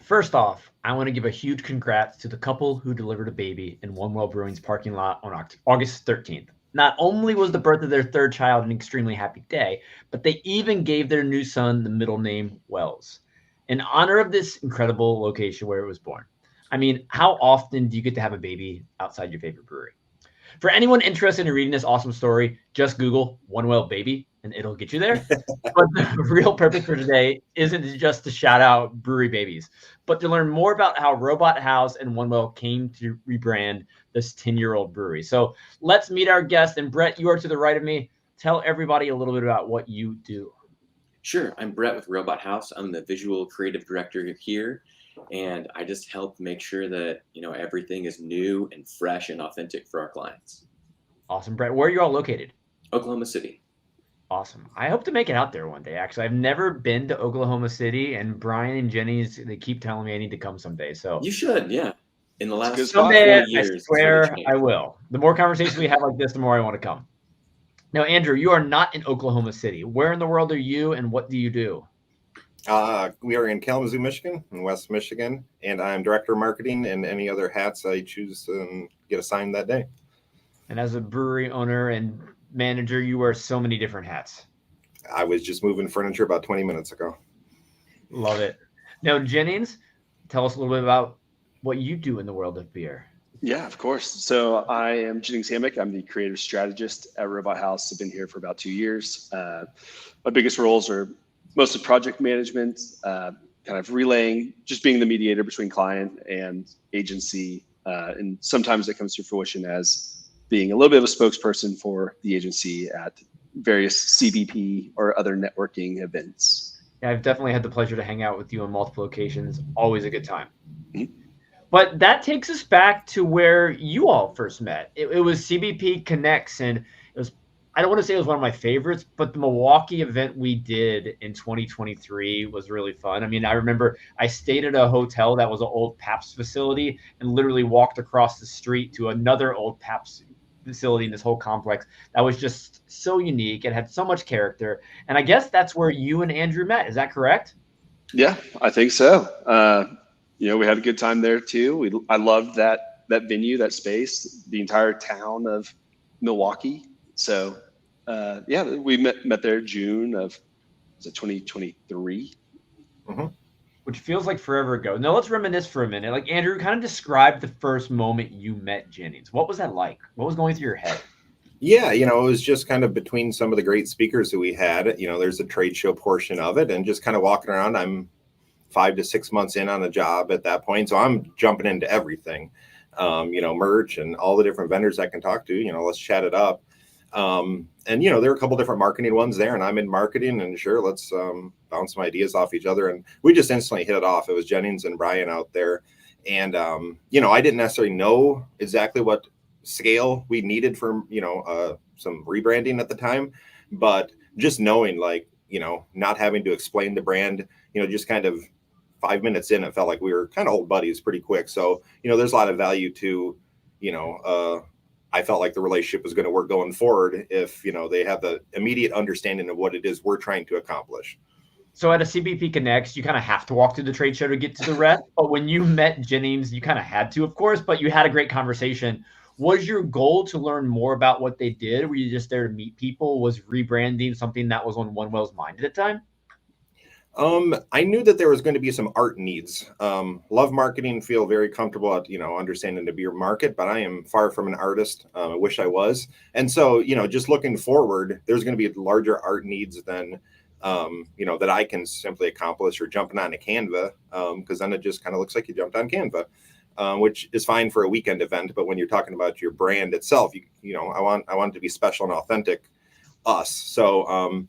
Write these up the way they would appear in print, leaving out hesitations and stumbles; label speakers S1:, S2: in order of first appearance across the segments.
S1: First off, I want to give a huge congrats to the couple who delivered a baby in One Well Brewing's parking lot on August 13th. Not only was the birth of their third child an extremely happy day, but they even gave their new son the middle name Wells in honor of this incredible location where it was born. I mean, how often do you get to have a baby outside your favorite brewery? For anyone interested in reading this awesome story, just Google One Well Baby and it'll get you there. But the real purpose for today isn't just to shout out brewery babies, but to learn more about how Robot House and One Well came to rebrand this 10-year-old brewery. So let's meet our guest. And Brett, you are to the right of me. Tell everybody a little bit about what you do.
S2: Sure. I'm Brett with Robot House. I'm the visual creative director here. And I just help make sure that, everything is new and fresh and authentic for our clients.
S1: Awesome, Brett. Where are you all located?
S2: Oklahoma City.
S1: Awesome. I hope to make it out there one day. Actually, I've never been to Oklahoma City, and Brian and Jennings, they keep telling me I need to come someday. So
S2: you should, yeah. In the last 4
S1: someday,
S2: years,
S1: I swear I will. The more conversations we have like this, the more I want to come. Now, Andrew, you are not in Oklahoma City. Where in the world are you, and what do you do?
S3: We are in Kalamazoo, Michigan, in West Michigan, and I'm director of marketing and any other hats I choose to get assigned that day.
S1: And as a brewery owner and manager, you wear so many different hats.
S3: I was just moving furniture about 20 minutes ago.
S1: Love it. Now, Jennings, tell us a little bit about what you do in the world of beer.
S4: Yeah, of course. So I am Jennings Hammack. I'm the creative strategist at Robot House. I've been here for about 2 years. My biggest roles are mostly project management, kind of relaying, just being the mediator between client and agency. And sometimes it comes to fruition as being a little bit of a spokesperson for the agency at various CBP or other networking events.
S1: Yeah, I've definitely had the pleasure to hang out with you on multiple occasions. Always a good time.
S4: Mm-hmm.
S1: But that takes us back to where you all first met. It was CBP Connects, and it was, I don't want to say it was one of my favorites, but the Milwaukee event we did in 2023 was really fun. I mean, I remember I stayed at a hotel that was an old Pabst facility and literally walked across the street to another old Pabst facility in this whole complex that was just so unique. It had so much character. And I guess that's where you and Andrew met. Is that correct?
S4: Yeah, I think so. We had a good time there too. I loved that venue, that space, the entire town of Milwaukee. So we met there June of 2023.
S3: Mm-hmm.
S1: Which feels like forever ago. Now let's reminisce for a minute. Like Andrew, kind of describe the first moment you met Jennings. What was that like? What was going through your head?
S3: Yeah, it was just kind of between some of the great speakers that we had. There's a trade show portion of it, and just kind of walking around. I'm 5 to 6 months in on a job at that point, so I'm jumping into everything. Merch and all the different vendors I can talk to. Let's chat it up. And there are a couple different marketing ones there, and I'm in marketing, and sure, let's bounce some ideas off each other. And we just instantly hit it off. It was Jennings and Brian out there. And, I didn't necessarily know exactly what scale we needed for, some rebranding at the time, but just knowing not having to explain the brand, just kind of 5 minutes in, it felt like we were kind of old buddies pretty quick. So, there's a lot of value to, I felt like the relationship was going to work going forward if, they have the immediate understanding of what it is we're trying to accomplish.
S1: So at a CBP Connects, you kind of have to walk through the trade show to get to the rest. But when you met Jennings, you kind of had to, of course, but you had a great conversation. Was your goal to learn more about what they did? Were you just there to meet people? Was rebranding something that was on One Well's mind at the time?
S3: I knew that there was going to be some art needs. Love marketing, feel very comfortable at, understanding the beer market, but I am far from an artist. I wish I was. And so, just looking forward, there's going to be larger art needs than, that I can simply accomplish or jumping on a Canva, because then it just kind of looks like you jumped on Canva, which is fine for a weekend event. But when you're talking about your brand itself, I want it to be special and authentic us. So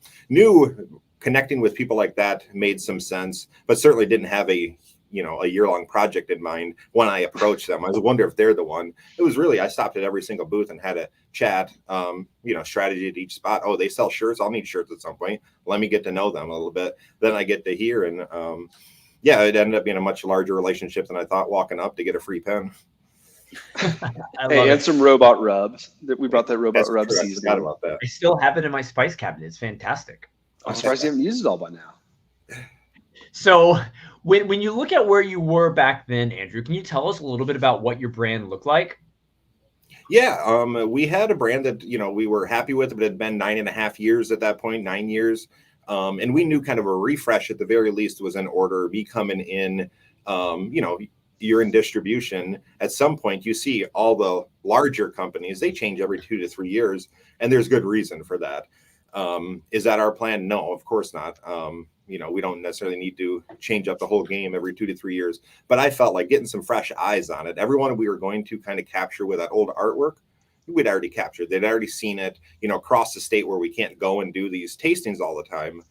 S3: connecting with people like that made some sense, but certainly didn't have a year-long project in mind when I approached them. I was wondering if they're the one. It was really, I stopped at every single booth and had a chat, strategy at each spot. Oh, they sell shirts. I'll need shirts at some point. Let me get to know them a little bit. Then I get to hear. And it ended up being a much larger relationship than I thought, walking up to get a free pen.
S4: And some robot rubs. We brought that robot rub season.
S3: I forgot about that.
S1: I still have it in my spice cabinet. It's fantastic.
S4: I'm surprised you haven't used it all by now.
S1: So When you look at where you were back then, Andrew, can you tell us a little bit about what your brand looked like?
S3: Yeah, we had a brand that, we were happy with, but it had been 9.5 years at that point, 9 years. And we knew kind of a refresh at the very least was in order. Me coming in, you're in distribution. At some point, you see all the larger companies, they change every 2 to 3 years, and there's good reason for that. Is that our plan? No, of course not. We don't necessarily need to change up the whole game every 2 to 3 years, but I felt like getting some fresh eyes on it. Everyone we were going to kind of capture with that old artwork, we'd already captured. They'd already seen it, across the state where we can't go and do these tastings all the time.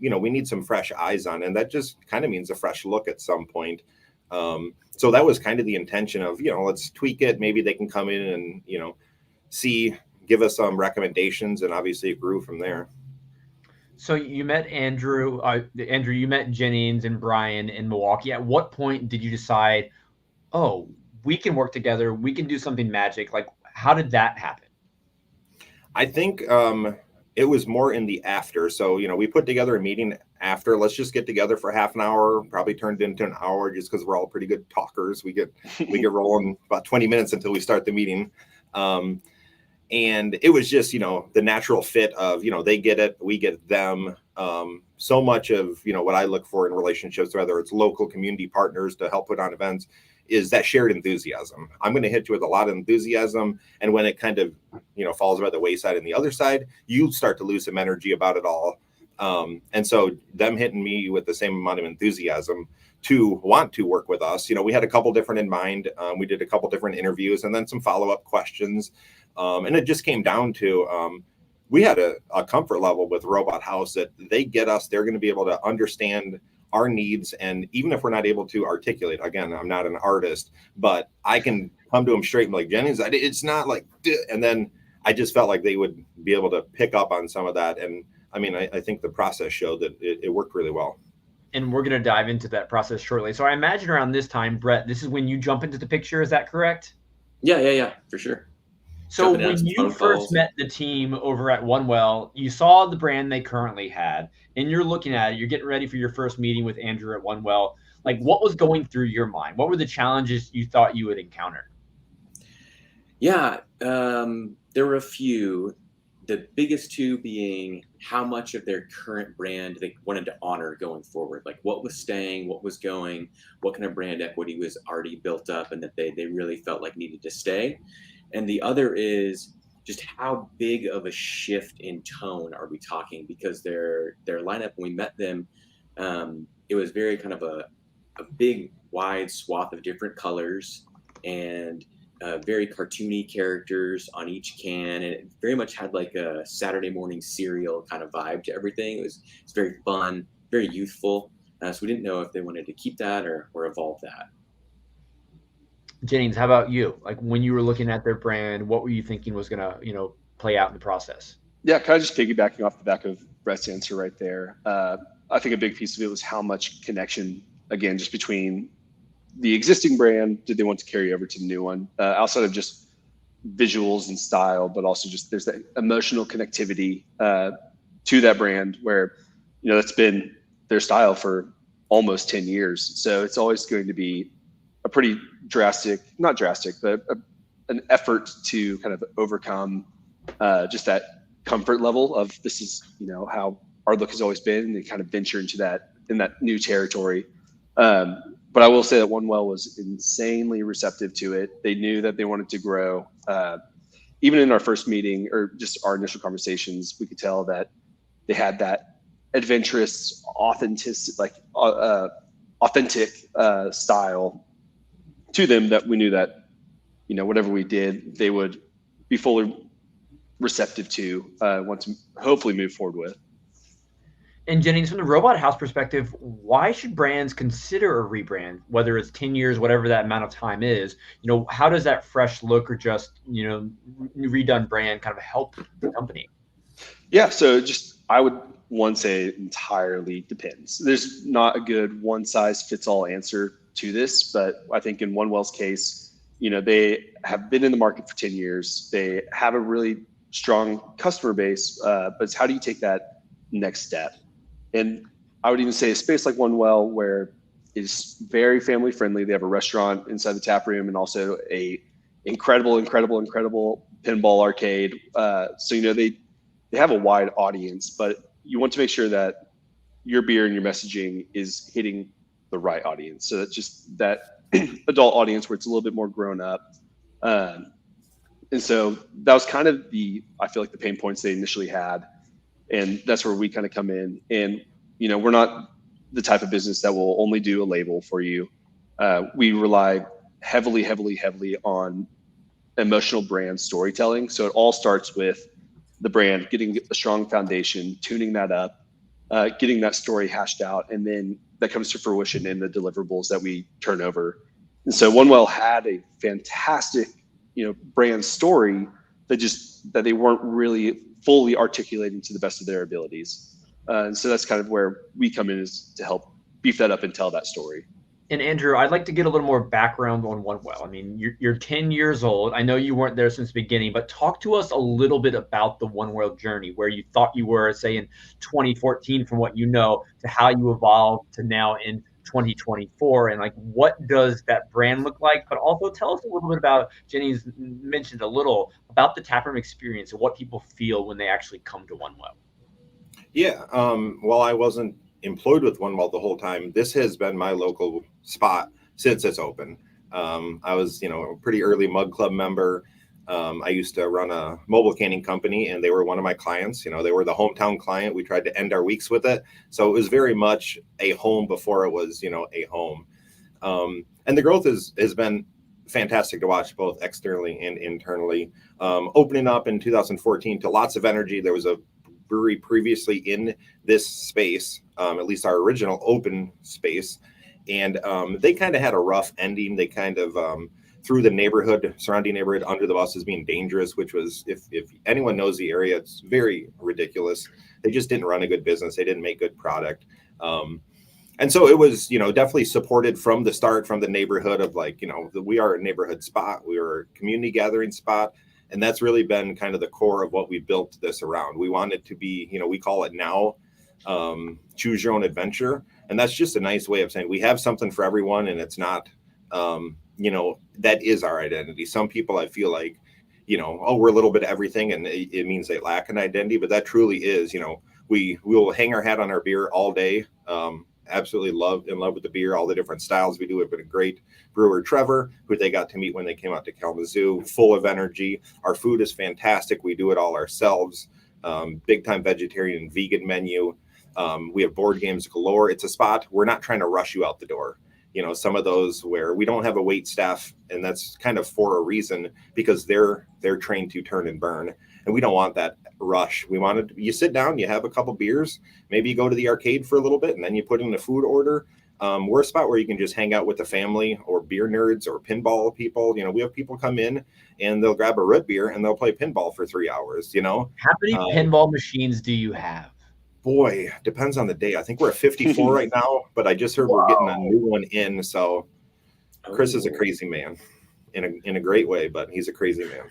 S3: We need some fresh eyes on it, and that just kind of means a fresh look at some point. So that was kind of the intention of, let's tweak it. Maybe they can come in and, give us some recommendations, and obviously it grew from there.
S1: So you met Andrew, you met Jennings and Brian in Milwaukee. At what point did you decide, oh, we can work together, we can do something magic? Like, how did that happen?
S3: I think it was more in the after. So, we put together a meeting after, let's just get together for half an hour, probably turned into an hour just because we're all pretty good talkers. We get rolling about 20 minutes until we start the meeting. And it was just, the natural fit of, they get it, we get them. So much of, what I look for in relationships, whether it's local community partners to help put on events, is that shared enthusiasm. I'm going to hit you with a lot of enthusiasm. And when it kind of, falls by the wayside on the other side, you start to lose some energy about it all. And so them hitting me with the same amount of enthusiasm to want to work with us, we had a couple different in mind. We did a couple different interviews and then some follow-up questions. And it just came down to, we had a comfort level with Robot House that they get us, they're going to be able to understand our needs. And even if we're not able to articulate, again, I'm not an artist, but I can come to them straight and be like, Jennings, it's not like, and then I just felt like they would be able to pick up on some of that. And I mean, I think the process showed that it worked really well.
S1: And we're going to dive into that process shortly. So I imagine around this time, Brett, this is when you jump into the picture. Is that correct?
S2: Yeah, for sure.
S1: So when you first met the team over at One Well, you saw the brand they currently had, and you're looking at it, you're getting ready for your first meeting with Andrew at One Well. Like, what was going through your mind? What were the challenges you thought you would encounter?
S2: Yeah, there were a few. The biggest two being how much of their current brand they wanted to honor going forward. Like what was staying, what was going, what kind of brand equity was already built up and that they really felt like needed to stay. And the other is just how big of a shift in tone are we talking? Because their lineup, when we met them, it was very kind of a big, wide swath of different colors and very cartoony characters on each can. And it very much had like a Saturday morning cereal kind of vibe to everything. It's very fun, very youthful. So we didn't know if they wanted to keep that or evolve that.
S1: Jennings, how about you? Like when you were looking at their brand, what were you thinking was going to, play out in the process?
S4: Yeah, kind of just piggybacking off the back of Brett's answer right there. I think a big piece of it was how much connection, again, just between the existing brand, did they want to carry over to the new one, outside of just visuals and style, but also just there's that emotional connectivity to that brand where, that's been their style for almost 10 years. So it's always going to be a pretty not drastic, but an effort to kind of overcome just that comfort level of this is, how our look has always been, and they kind of venture into that new territory. But I will say that One Well was insanely receptive to it. They knew that they wanted to grow. Even in our first meeting or just our initial conversations, we could tell that they had that adventurous, authentic style to them that we knew that, whatever we did, they would be fully receptive to, want to hopefully move forward with.
S1: And Jennings, from the Robot House perspective, why should brands consider a rebrand, whether it's 10 years, whatever that amount of time is? How does that fresh look or just, redone brand kind of help the company?
S4: Yeah, so I would say it entirely depends. There's not a good one size fits all answer to this, but I think in One Well's case, they have been in the market for 10 years. They have a really strong customer base, but it's how do you take that next step? And I would even say a space like One Well, where is very family friendly. They have a restaurant inside the tap room and also a incredible pinball arcade. So they have a wide audience, but you want to make sure that your beer and your messaging is hitting the right audience. So that's just that adult audience where it's a little bit more grown up. And so that was kind of I feel like the pain points they initially had. And that's where we kind of come in. And, we're not the type of business that will only do a label for you. We rely heavily on emotional brand storytelling. So it all starts with the brand, getting a strong foundation, tuning that up, getting that story hashed out, and then that comes to fruition in the deliverables that we turn over. And so One Well had a fantastic, brand story that they weren't really fully articulating to the best of their abilities. And so that's kind of where we come in, is to help beef that up and tell that story.
S1: And Andrew, I'd like to get a little more background on One Well. I mean, you're 10 years old. I know you weren't there since the beginning, but talk to us a little bit about the One Well journey, where you thought you were, say, in 2014, from what you know, to how you evolved to now in 2024, and like, what does that brand look like? But also tell us a little bit about, Jennings mentioned a little about the taproom experience and what people feel when they actually come to One Well.
S3: Yeah. Well, I wasn't employed with One Well the whole time. This has been my local spot since it's open. I was, a pretty early Mug Club member. I used to run a mobile canning company, and they were one of my clients. They were the hometown client. We tried to end our weeks with it. So it was very much a home before it was, a home. And the growth has been fantastic to watch, both externally and internally. Opening up in 2014 to lots of energy. There was a brewery previously in this space, at least our original open space. And they kind of had a rough ending. They kind of threw the surrounding neighborhood under the bus as being dangerous, which was, if anyone knows the area, it's very ridiculous. They just didn't run a good business. They didn't make good product. And so it was, definitely supported from the start, from the neighborhood of we are a neighborhood spot. We are a community gathering spot. And that's really been kind of the core of what we built this around. We want it to be, we call it now, choose your own adventure. And that's just a nice way of saying we have something for everyone, and it's not, that is our identity. Some people, I feel like, we're a little bit of everything, and it means they lack an identity, but that truly is, we will hang our hat on our beer all day. Absolutely in love with the beer, all the different styles we do. We've been a great brewer, Trevor, who they got to meet when they came out to Kalamazoo, full of energy. Our food is fantastic. We do it all ourselves. Big time vegetarian and vegan menu. We have board games galore. It's a spot. We're not trying to rush you out the door. Some of those where we don't have a wait staff, and that's kind of for a reason, because they're trained to turn and burn. And we don't want that rush. We wanted, you sit down, you have a couple beers, maybe you go to the arcade for a little bit, and then you put in a food order. We're a spot where you can just hang out with the family, or beer nerds, or pinball people. We have people come in and they'll grab a root beer and they'll play pinball for 3 hours.
S1: How many pinball machines do you have?
S3: Boy, depends on the day. I think we're at 54 right now, but I just heard we're getting a new one in. So Chris is a crazy man in a great way, but he's a crazy man.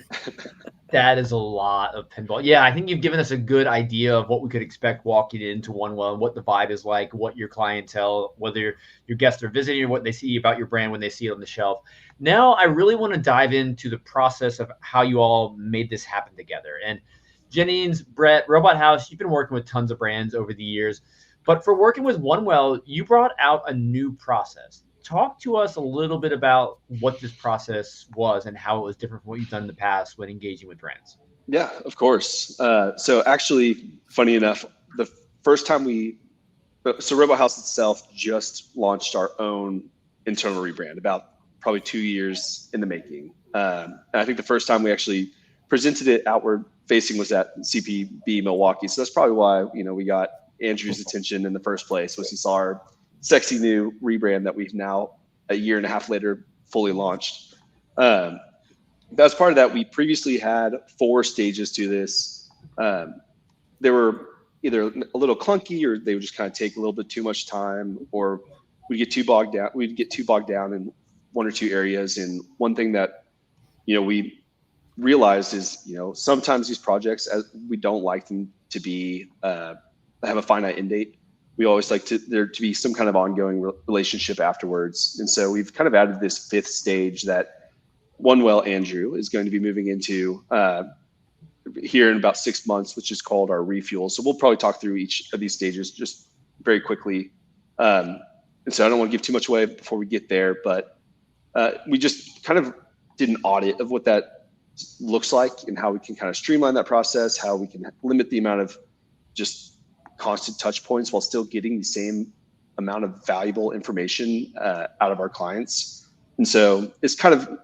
S1: That is a lot of pinball. Yeah, I think you've given us a good idea of what we could expect walking into One Well, and what the vibe is like, what your clientele, whether your guests are visiting, or what they see about your brand when they see it on the shelf. Now, I really want to dive into the process of how you all made this happen together. And Jennings, Brett, Robot House, you've been working with tons of brands over the years, but for working with One Well, you brought out a new process. Talk to us a little bit about what this process was and how it was different from what you've done in the past when engaging with brands.
S4: Yeah, of course. So actually, funny enough, the first time Robot House itself just launched our own internal rebrand about probably 2 years in the making. And I think the first time we actually presented it outward facing was at CPB Milwaukee. So that's probably why, we got Andrew's attention in the first place, was he saw our sexy new rebrand that we've now, a year and a half later, fully launched. As part of that, we previously had 4 stages to this. They were either a little clunky, or they would just kind of take a little bit too much time, or we'd get too bogged down in 1 or 2 areas. And one thing that, we realized is, sometimes these projects, as we don't like them to be, have a finite end date. we always like there to be some kind of ongoing relationship afterwards. And so we've kind of added this 5th stage that One Well Andrew is going to be moving into here in about 6 months, which is called our refuel. So we'll probably talk through each of these stages just very quickly. And so I don't want to give too much away before we get there, but we just kind of did an audit of what that looks like and how we can kind of streamline that process, how we can limit the amount of just constant touch points while still getting the same amount of valuable information out of our clients. And so it's kind of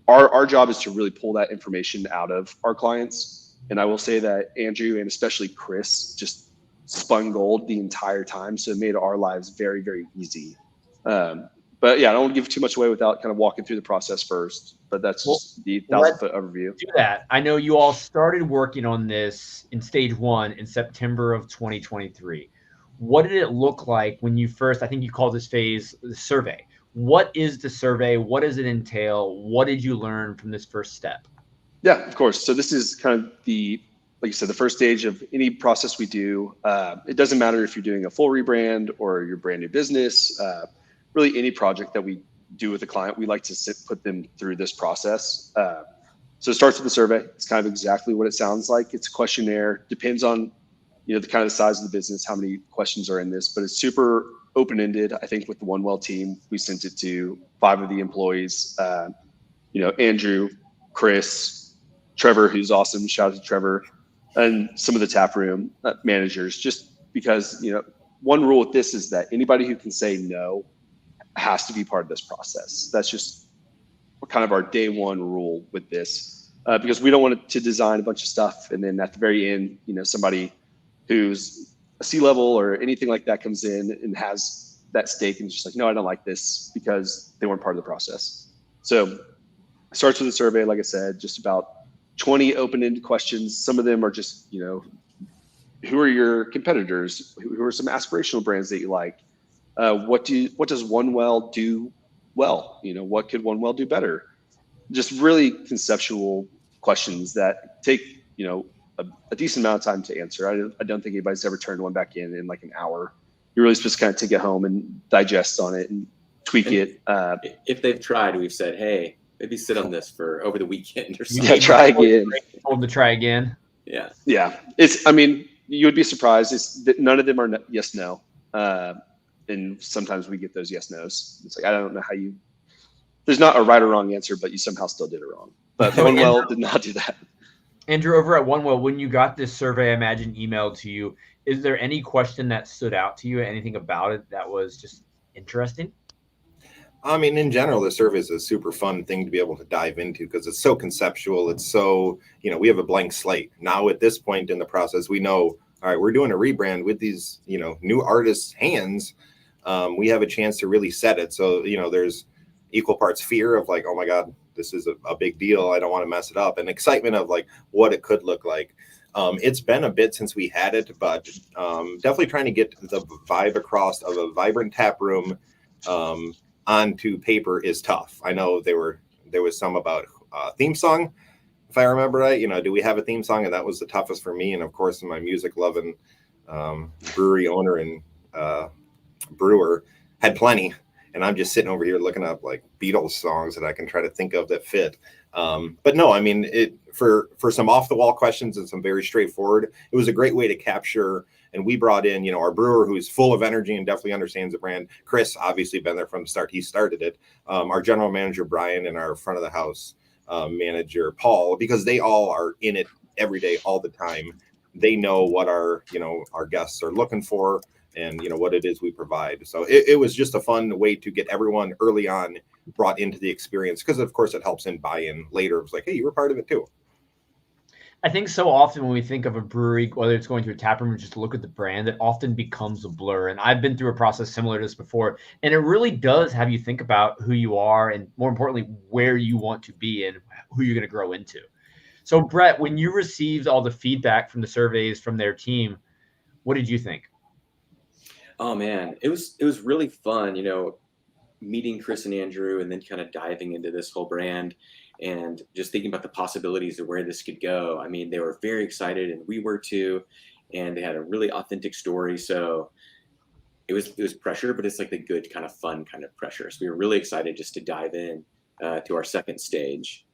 S4: our job is to really pull that information out of our clients. And I will say that Andrew and especially Chris just spun gold the entire time. So it made our lives very, very easy. But yeah, I don't want to give too much away without kind of walking through the process first. But that's just the 1,000-foot overview.
S1: Do that. I know you all started working on this in stage 1 in September of 2023. What did it look like when you first, I think you called this phase the survey. What is the survey? What does it entail? What did you learn from this first step?
S4: Yeah, of course. So this is kind of like you said, the first stage of any process we do. It doesn't matter if you're doing a full rebrand or your brand new business, really any project that we do with a client, we like to put them through this process. So it starts with the survey. It's kind of exactly what it sounds like. It's a questionnaire, depends on, the kind of the size of the business, how many questions are in this, but it's super open-ended. I think with the One Well team, we sent it to 5 of the employees, Andrew, Chris, Trevor, who's awesome. Shout out to Trevor, and some of the taproom managers, just because, one rule with this is that anybody who can say no has to be part of this process. That's just kind of our day one rule with this, because we don't want to design a bunch of stuff and then at the very end, somebody who's a C-level or anything like that comes in and has that stake and it's just like, no, I don't like this because they weren't part of the process. So it starts with a survey, like I said, just about 20 open-ended questions. Some of them are just, who are your competitors? Who are some aspirational brands that you like? What does One Well do well? What could One Well do better? Just really conceptual questions that take, a decent amount of time to answer. I don't think anybody's ever turned one back in like an hour. You're really supposed to kind of take it home and digest on it and tweak it.
S2: If they've tried, we've said, hey, maybe sit on this for over the weekend or something.
S4: Yeah, try again.
S1: Told them to try again.
S2: Yeah.
S4: Yeah. You would be surprised. It's that none of them are yes, no. And sometimes we get those yes, no's. It's like, I don't know how there's not a right or wrong answer, but you somehow still did it wrong. But One Well did not do that.
S1: Andrew, over at One Well, when you got this survey, I imagine emailed to you, is there any question that stood out to you? Anything about it that was just interesting?
S3: I mean, in general, the survey is a super fun thing to be able to dive into because it's so conceptual. It's so, we have a blank slate. Now at this point in the process, we know, all right, we're doing a rebrand with these, new artists' hands. We have a chance to really set it. So, there's equal parts fear of like, oh my God, this is a big deal. I don't want to mess it up. And excitement of like what it could look like. It's been a bit since we had it, but definitely trying to get the vibe across of a vibrant tap room onto paper is tough. I know there was some about theme song, if I remember right. Do we have a theme song? And that was the toughest for me. And of course, my music loving brewery owner and brewer had plenty. And I'm just sitting over here looking up like Beatles songs that I can try to think of that fit. But no, I mean, for some off the wall questions and some very straightforward, it was a great way to capture. And we brought in, our brewer who's full of energy and definitely understands the brand. Chris, obviously been there from the start. He started it. Our general manager, Brian, and our front of the house manager, Paul, because they all are in it every day, all the time. They know what our guests are looking for and, what it is we provide. So it was just a fun way to get everyone early on brought into the experience because, of course, it helps in buy-in later. It's like, hey, you were part of it too.
S1: I think so often when we think of a brewery, whether it's going to a tap room or just look at the brand, it often becomes a blur. And I've been through a process similar to this before. And it really does have you think about who you are and, more importantly, where you want to be and who you're going to grow into. So, Brett, when you received all the feedback from the surveys from their team, what did you think?
S2: Oh, man, it was really fun, meeting Chris and Andrew and then kind of diving into this whole brand and just thinking about the possibilities of where this could go. I mean, they were very excited and we were too, and they had a really authentic story. So it was pressure, but it's like the good kind of fun kind of pressure. So we were really excited just to dive in to our second stage.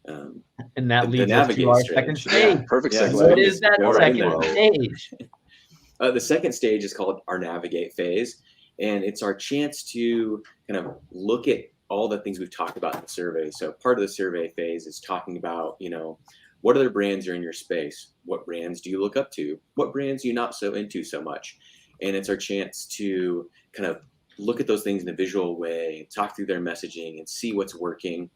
S1: And that leads us to our second stage.
S2: Yeah,
S4: perfect
S2: yeah,
S4: segue.
S2: so
S1: What is that
S2: go right in
S1: second
S2: there.
S1: stage?
S2: The second stage is called our navigate phase, and it's our chance to kind of look at all the things we've talked about in the survey. So part of the survey phase is talking about, what other brands are in your space? What brands do you look up to? What brands are you not so into so much? And it's our chance to kind of look at those things in a visual way, talk through their messaging and see what's working.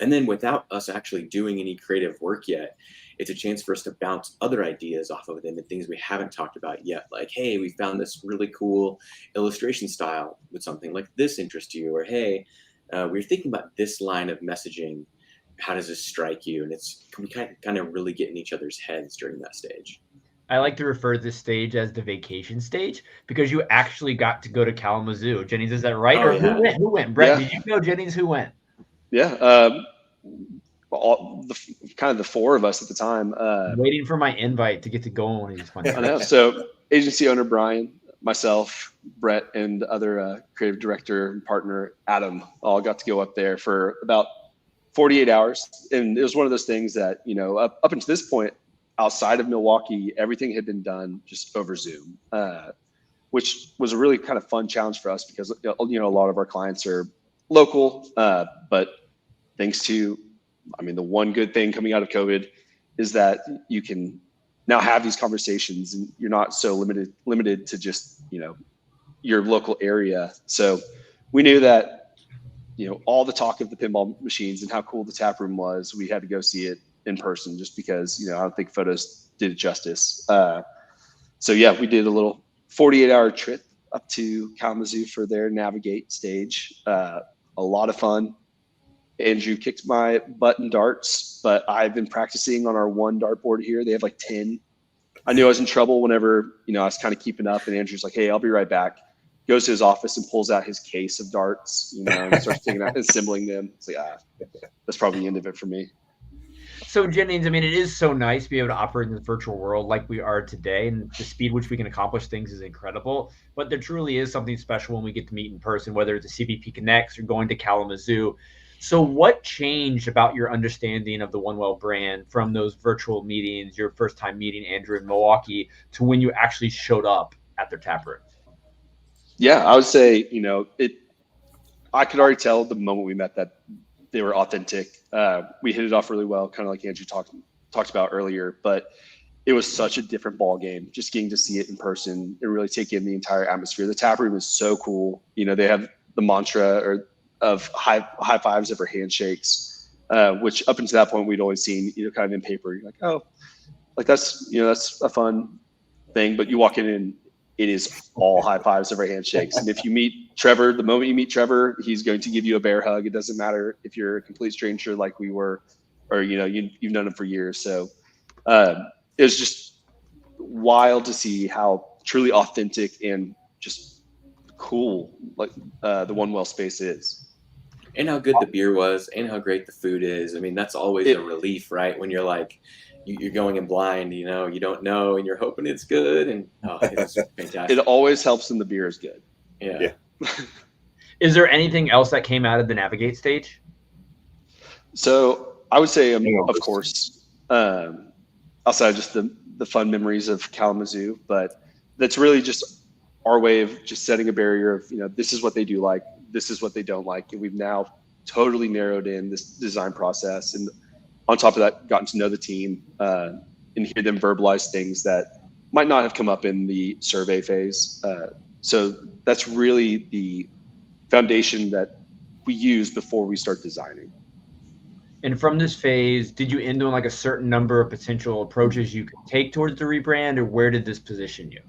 S2: And then without us actually doing any creative work yet, it's a chance for us to bounce other ideas off of them and things we haven't talked about yet. Like, hey, we found this really cool illustration style. Would something like this interest you? Or, hey, we're thinking about this line of messaging. How does this strike you? And we kind of really get in each other's heads during that stage.
S1: I like to refer to this stage as the vacation stage because you actually got to go to Kalamazoo. Jennings, is that right?
S2: Oh,
S1: Or
S2: yeah.
S1: who went? Brett,
S4: Yeah.
S1: did you go? Jennings, who went?
S4: Yeah. Kind of the four of us at the time.
S1: Waiting for my invite to get to go on one of these fun
S4: I know.
S1: trips.
S4: So agency owner Brian, myself, Brett, and other creative director and partner Adam all got to go up there for about 48 hours. And it was one of those things that, up until this point, outside of Milwaukee, everything had been done just over Zoom, which was a really kind of fun challenge for us because, a lot of our clients are local, but thanks to, the one good thing coming out of COVID is that you can now have these conversations and you're not so limited to just, your local area. So we knew that, all the talk of the pinball machines and how cool the tap room was, we had to go see it in person just because, I don't think photos did it justice. So yeah, we did a little 48-hour trip up to Kalamazoo for their navigate stage. A lot of fun. Andrew kicked my butt in darts, but I've been practicing on our one dartboard here. They have like 10. I knew I was in trouble whenever, I was kind of keeping up, and Andrew's like, hey, I'll be right back. Goes to his office and pulls out his case of darts, and starts taking out and assembling them. It's like, that's probably the end of it for me.
S1: So Jennings, it is so nice to be able to operate in the virtual world like we are today, and the speed which we can accomplish things is incredible. But there truly is something special when we get to meet in person, whether it's a CVP Connects or going to Kalamazoo. So what changed about your understanding of the One Well brand from those virtual meetings, your first time meeting Andrew in Milwaukee, to when you actually showed up at their tap room?
S4: Yeah, I would say, I could already tell the moment we met that they were authentic. We hit it off really well, kind of like Andrew talked about earlier, but it was such a different ball game, just getting to see it in person and really take in the entire atmosphere. The tap room is so cool. They have the mantra of high fives over handshakes, which up until that point, we'd only seen, kind of in paper. You're like, oh, like that's a fun thing, but you walk in and it is all high fives over handshakes. And if you meet Trevor, the moment you meet Trevor, he's going to give you a bear hug. It doesn't matter if you're a complete stranger like we were, or, you've known him for years. So it was just wild to see how truly authentic and just cool, like the One Well space is.
S2: And how good the beer was and how great the food is. That's always a relief, right? When you're like, you're going in blind, you don't know, and you're hoping it's good. And it's fantastic.
S4: It always helps when the beer is good.
S2: Yeah.
S1: Is there anything else that came out of the navigate stage?
S4: So I would say, of course, outside just the fun memories of Kalamazoo, but that's really just our way of just setting a barrier of, this is what they do like, this is what they don't like. And we've now totally narrowed in this design process. And on top of that, gotten to know the team and hear them verbalize things that might not have come up in the survey phase. So that's really the foundation that we use before we start designing.
S1: And from this phase, did you end on like a certain number of potential approaches you could take towards the rebrand, or where did this position you?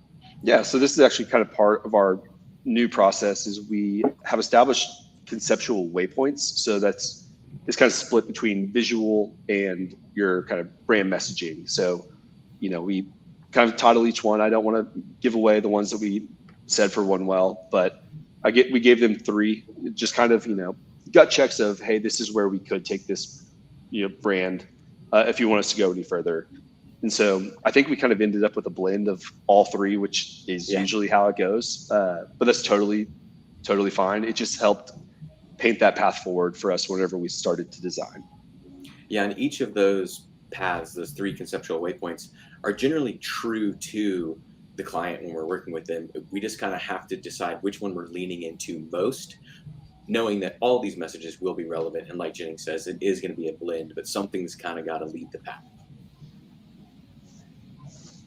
S4: Yeah, so this is actually kind of part of our new process is we have established conceptual waypoints. So it's kind of split between visual and your kind of brand messaging. So, we kind of title each one. I don't want to give away the ones that we said for One Well, but we gave them 3, just kind of, gut checks of, hey, this is where we could take this, brand if you want us to go any further. And so I think we kind of ended up with a blend of all three, which is usually how it goes. But that's totally fine. It just helped paint that path forward for us whenever we started to design.
S2: Yeah, and each of those paths, those three conceptual waypoints, are generally true to the client when we're working with them. We just kind of have to decide which one we're leaning into most, knowing that all these messages will be relevant. And like Jennings says, it is going to be a blend, but something's kind of got to lead the path.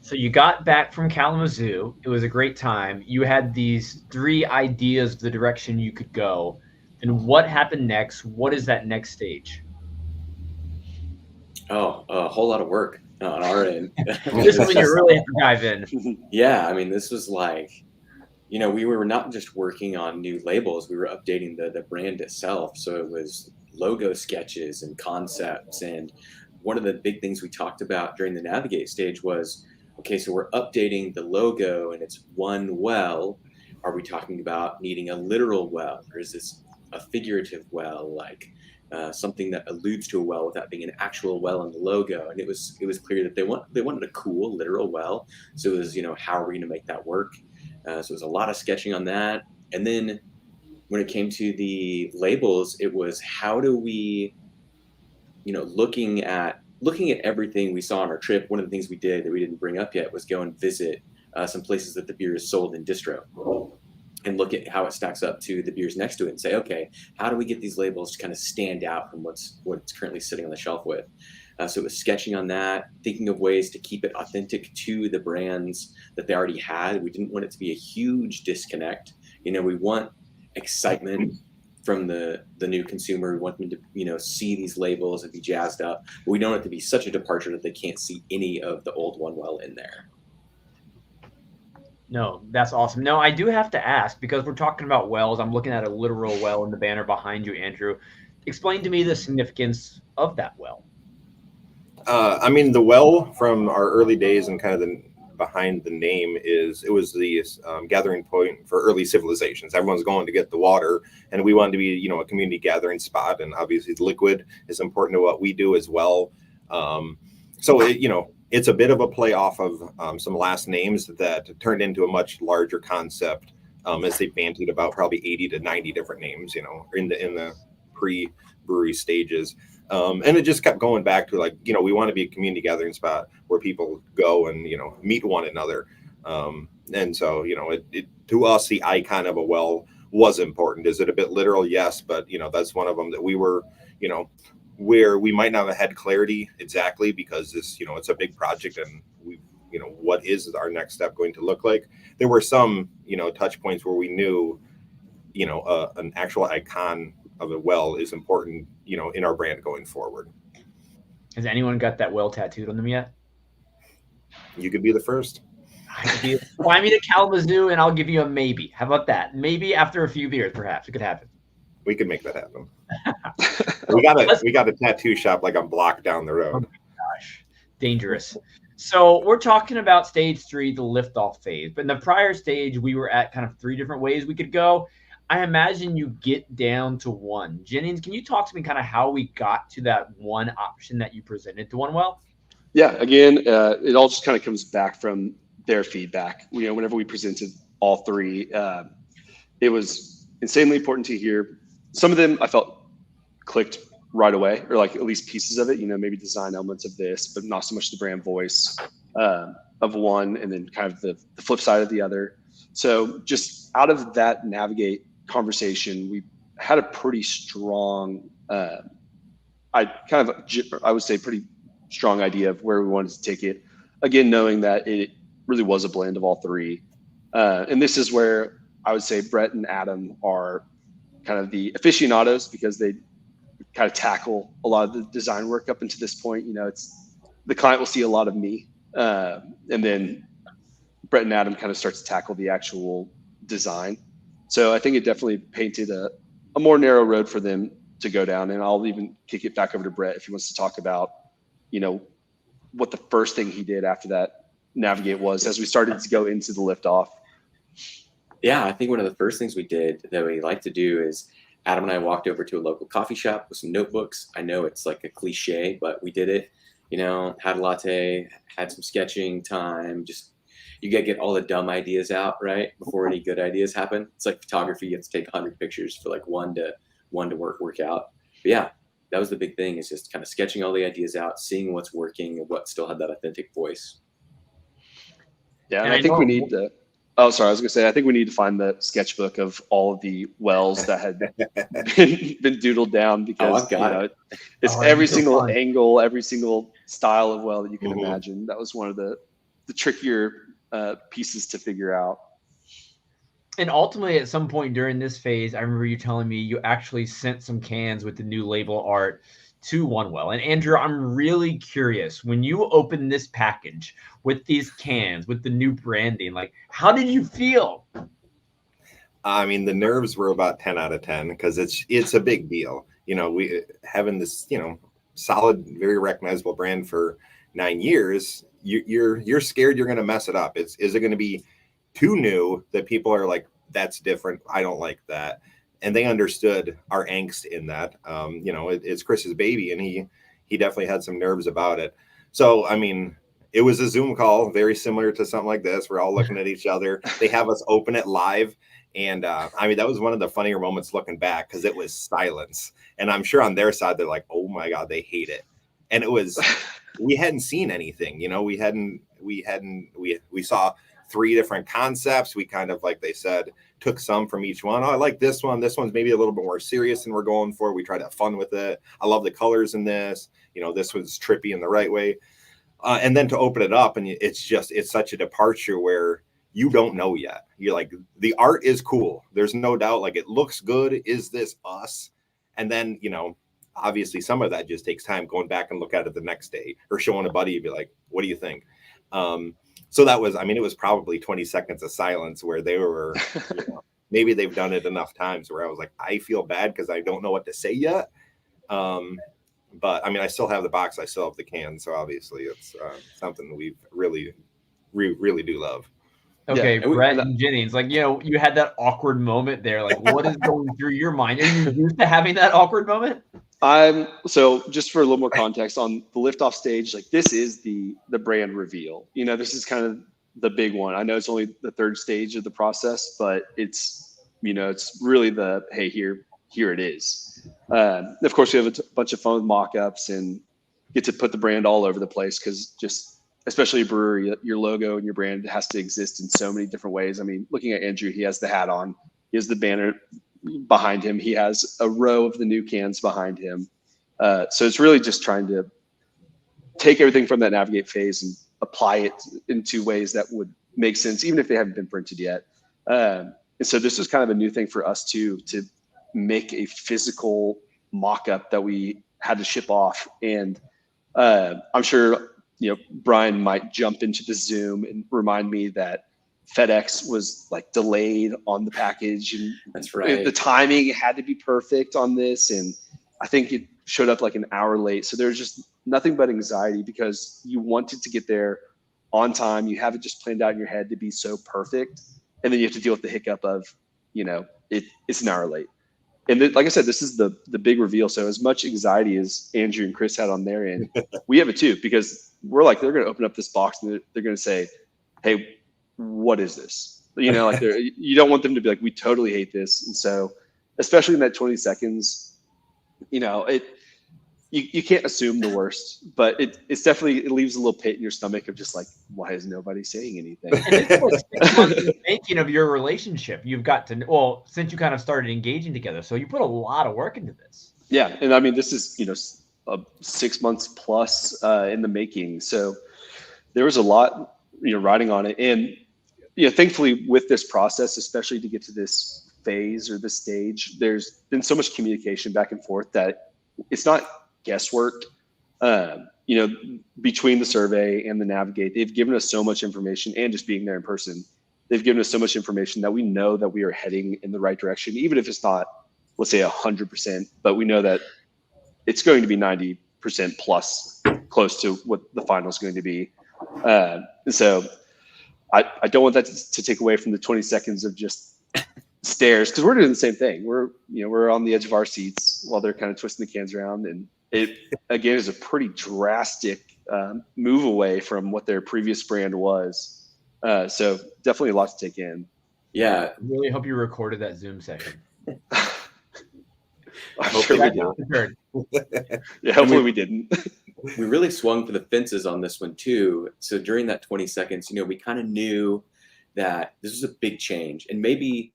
S1: So you got back from Kalamazoo. It was a great time. You had these 3 ideas of the direction you could go. And what happened next? What is that next stage?
S2: Oh, a whole lot of work on our end.
S1: This is when you really have to dive in.
S2: Yeah, I mean, this was like, we were not just working on new labels, we were updating the brand itself. So it was logo sketches and concepts. And one of the big things we talked about during the navigate stage was, okay, so we're updating the logo and it's one well. Are we talking about needing a literal well, or is this a figurative well, like something that alludes to a well without being an actual well in the logo? And it was clear that they wanted a cool literal well. So it was, how are we going to make that work? So it was a lot of sketching on that. And then when it came to the labels, it was how do we, looking at everything we saw on our trip. One of the things we did that we didn't bring up yet was go and visit some places that the beer is sold in distro and look at how it stacks up to the beers next to it and say, okay, how do we get these labels to kind of stand out from what's currently sitting on the shelf with? So it was sketching on that, thinking of ways to keep it authentic to the brands that they already had. We didn't want it to be a huge disconnect. We want excitement from the new consumer. We want them to, see these labels and be jazzed up. But we don't want it to be such a departure that they can't see any of the old One Well in there.
S1: No, that's awesome. No, I do have to ask, because we're talking about wells. I'm looking at a literal well in the banner behind you, Andrew. Explain to me the significance of that well.
S3: I mean, the well from our early days and kind of behind the name it was the gathering point for early civilizations. Everyone's going to get the water, and we wanted to be, a community gathering spot. And obviously the liquid is important to what we do as well. So it's a bit of a play off of some last names that turned into a much larger concept as they bandied about probably 80 to 90 different names, in the pre-brewery stages. And it just kept going back to we want to be a community gathering spot where people go and, meet one another. And so, to us, the icon of a well was important. Is it a bit literal? Yes. But, that's one of them that we were, where we might not have had clarity exactly because this, it's a big project and we, what is our next step going to look like? There were some, touch points where we knew, an actual icon of a well is important, in our brand going forward.
S1: Has anyone got that well tattooed on them yet?
S3: You could be the first.
S1: Fly me to Kalamazoo and I'll give you a maybe. How about that? Maybe after a few beers, perhaps it could happen.
S3: We could make that happen. we got a tattoo shop like a block down the road.
S1: Oh my gosh, dangerous. So we're talking about stage 3, the liftoff phase. But in the prior stage, we were at kind of 3 different ways we could go. I imagine you get down to 1. Jennings, can you talk to me kind of how we got to that one option that you presented to One Well?
S4: Yeah, again, it all just kind of comes back from their feedback. Whenever we presented all 3, it was insanely important to hear. Some of them I felt clicked right away, or at least pieces of it, maybe design elements of this, but not so much the brand voice of one, and then kind of the flip side of the other. So just out of that navigate conversation, we had a pretty strong, I would say pretty strong idea of where we wanted to take it. Again, knowing that it really was a blend of all 3. And this is where I would say Brett and Adam are kind of the aficionados, because they kind of tackle a lot of the design work up until this point. It's the client will see a lot of me, and then Brett and Adam kind of starts to tackle the actual design. So I think it definitely painted a more narrow road for them to go down. And I'll even kick it back over to Brett if he wants to talk about, what the first thing he did after that navigate was as we started to go into the liftoff.
S2: Yeah, I think one of the first things we did that we like to do is Adam and I walked over to a local coffee shop with some notebooks. I know it's like a cliche, but we did it. had a latte, had some sketching time. Just you gotta get all the dumb ideas out right before any good ideas happen. It's like photography; you have to take 100 pictures for like one to work out. But yeah, that was the big thing, is just kind of sketching all the ideas out, seeing what's working and what still had that authentic voice.
S4: Yeah, and I think we need to. Oh, sorry, I was gonna say I think we need to find the sketchbook of all of the wells that had been doodled down, because it's every single angle, every single style of well that you can imagine. That was one of the trickier pieces to figure out.
S1: And ultimately, at some point during this phase, I remember you telling me you actually sent some cans with the new label art to One Well. And Andrew, I'm really curious, when you opened this package with these cans, with the new branding, like, how did you feel?
S3: I mean, the nerves were about 10 out of 10, because it's a big deal. We having this, solid, very recognizable brand for 9 years, you're scared you're going to mess it up. Is it going to be too new that people are like, that's different, I don't like that? And they understood our angst in that. It's Chris's baby, and he definitely had some nerves about it. So, I mean, it was a Zoom call, very similar to something like this. We're all looking at each other. They have us open it live. And I mean, that was one of the funnier moments looking back, because it was silence. And I'm sure on their side, they're like, oh my God, they hate it. And it was, we hadn't seen anything, we saw 3 different concepts. We kind of, like they said, took some from each one. Oh, I like this one. This one's maybe a little bit more serious than we're going for. We tried to have fun with it. I love the colors in this. This was trippy in the right way. And then to open it up, and it's such a departure where you don't know yet. You're like, the art is cool. There's no doubt. Like, it looks good. Is this us? And then, obviously some of that just takes time, going back and look at it the next day, or showing a buddy, you'd be like, what do you think? So that was, it was probably 20 seconds of silence where they were, maybe they've done it enough times where I was like, I feel bad because I don't know what to say yet. But I still have the box. I still have the can. So obviously it's something we really do love.
S1: Okay, yeah, Brett and Jennings, you had that awkward moment there. Like, what is going through your mind? Are you used to having that awkward moment?
S4: So just for a little more context on the liftoff stage, like, this is the brand reveal. This is kind of the big one. I know it's only the 3rd stage of the process, but it's really the, hey, here it is. Of course, we have a bunch of fun mock-ups and get to put the brand all over the place, because especially a brewery, your logo and your brand has to exist in so many different ways. Looking at Andrew, he has the hat on, he has the banner behind him, he has a row of the new cans behind him. So it's really just trying to take everything from that navigate phase and apply it into ways that would make sense, even if they haven't been printed yet. And so this is kind of a new thing for us too, to make a physical mock-up that we had to ship off. And I'm sure Brian might jump into the Zoom and remind me that FedEx was like delayed on the package, and
S2: that's right,
S4: the timing had to be perfect on this, and I think it showed up like an hour late. So there's just nothing but anxiety, because you wanted to get there on time. You have it just planned out in your head to be so perfect, and then you have to deal with the hiccup of it's an hour late. And like I said, this is the big reveal. So as much anxiety as Andrew and Chris had on their end, we have it too, because we're like, they're going to open up this box and they're going to say, hey, what is this? You don't want them to be like, we totally hate this. And so, especially in that 20 seconds, you can't assume the worst, but it's definitely, it leaves a little pit in your stomach of just like, why is nobody saying anything?
S1: And this was 6 months in the making of your relationship. You've got to, since you kind of started engaging together, so you put a lot of work into this.
S4: Yeah, and this is 6 months plus in the making. So there was a lot riding on it, and thankfully with this process, especially to get to this phase or this stage, there's been so much communication back and forth that it's not guesswork. Between the survey and the navigate, they've given us so much information, and just being there in person, they've given us so much information that we know that we are heading in the right direction, even if it's not, let's say 100%, but we know that it's going to be 90% plus, close to what the final is going to be. So I don't want that to take away from the 20 seconds of just stares, because we're doing the same thing. We're on the edge of our seats while they're kind of twisting the cans around, and it again is a pretty drastic move away from what their previous brand was. So definitely a lot to take in.
S2: Yeah.
S1: I really hope you recorded that Zoom session.
S4: I'm sure we did. Yeah, hopefully we didn't.
S2: We really swung for the fences on this one too. So during that 20 seconds, we kind of knew that this was a big change, and maybe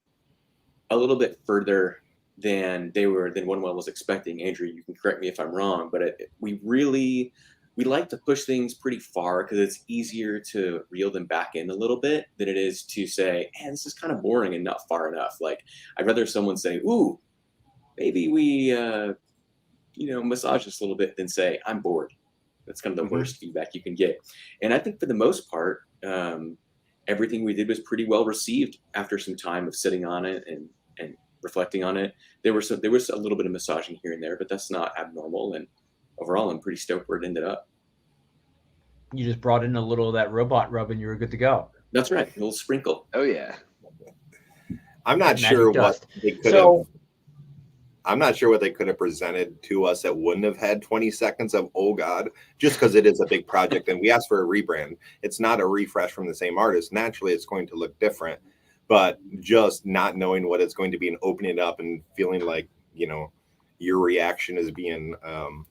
S2: a little bit further than One Well was expecting. Andrew, you can correct me if I'm wrong, but we like to push things pretty far because it's easier to reel them back in a little bit than it is to say, "Man, this is kind of boring and not far enough." Like, I'd rather someone say, "Ooh, maybe we massage this a little bit," than say, "I'm bored." That's kind of the worst feedback you can get. And I think for the most part, everything we did was pretty well received after some time of sitting on it and reflecting on it. There was a little bit of massaging here and there, but that's not abnormal. And overall, I'm pretty stoked where it ended up.
S1: You just brought in a little of that robot rub and you were good to go.
S2: That's right. A little sprinkle.
S4: Oh yeah.
S3: I'm not sure what they could have. I'm not sure what they could have presented to us that wouldn't have had 20 seconds of, oh God, just because it is a big project and we asked for a rebrand. It's not a refresh from the same artist. Naturally, it's going to look different, but just not knowing what it's going to be and opening it up and feeling like, your reaction is being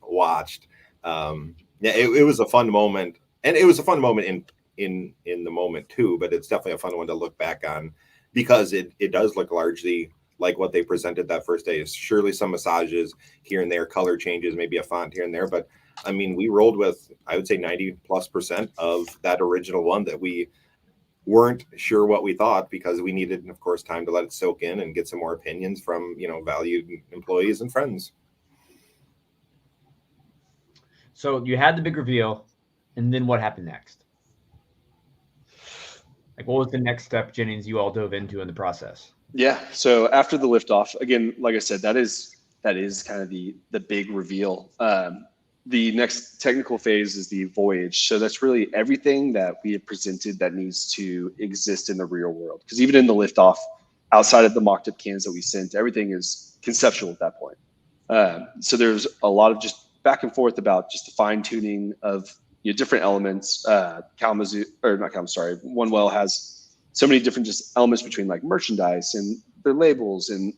S3: watched. It was a fun moment, and it was a fun moment in the moment too, but it's definitely a fun one to look back on because it does look largely like what they presented that first day. Is surely some massages here and there, color changes, maybe a font here and there. But I mean, we rolled with, I would say 90+% of that original one that we weren't sure what we thought because we needed, of course, time to let it soak in and get some more opinions from, valued employees and friends.
S1: So you had the big reveal, and then what happened next? Like, what was the next step, Jennings, you all dove into in the process?
S4: Yeah. So after the liftoff, again, like I said, that is kind of the big reveal. The next technical phase is the voyage. So that's really everything that we have presented that needs to exist in the real world. Because even in the liftoff, outside of the mocked up cans that we sent, everything is conceptual at that point. So there's a lot of just back and forth about just the fine tuning of different elements. Kalamazoo, or not Kalamazoo, sorry, One Well has so many different just elements between like merchandise and their labels and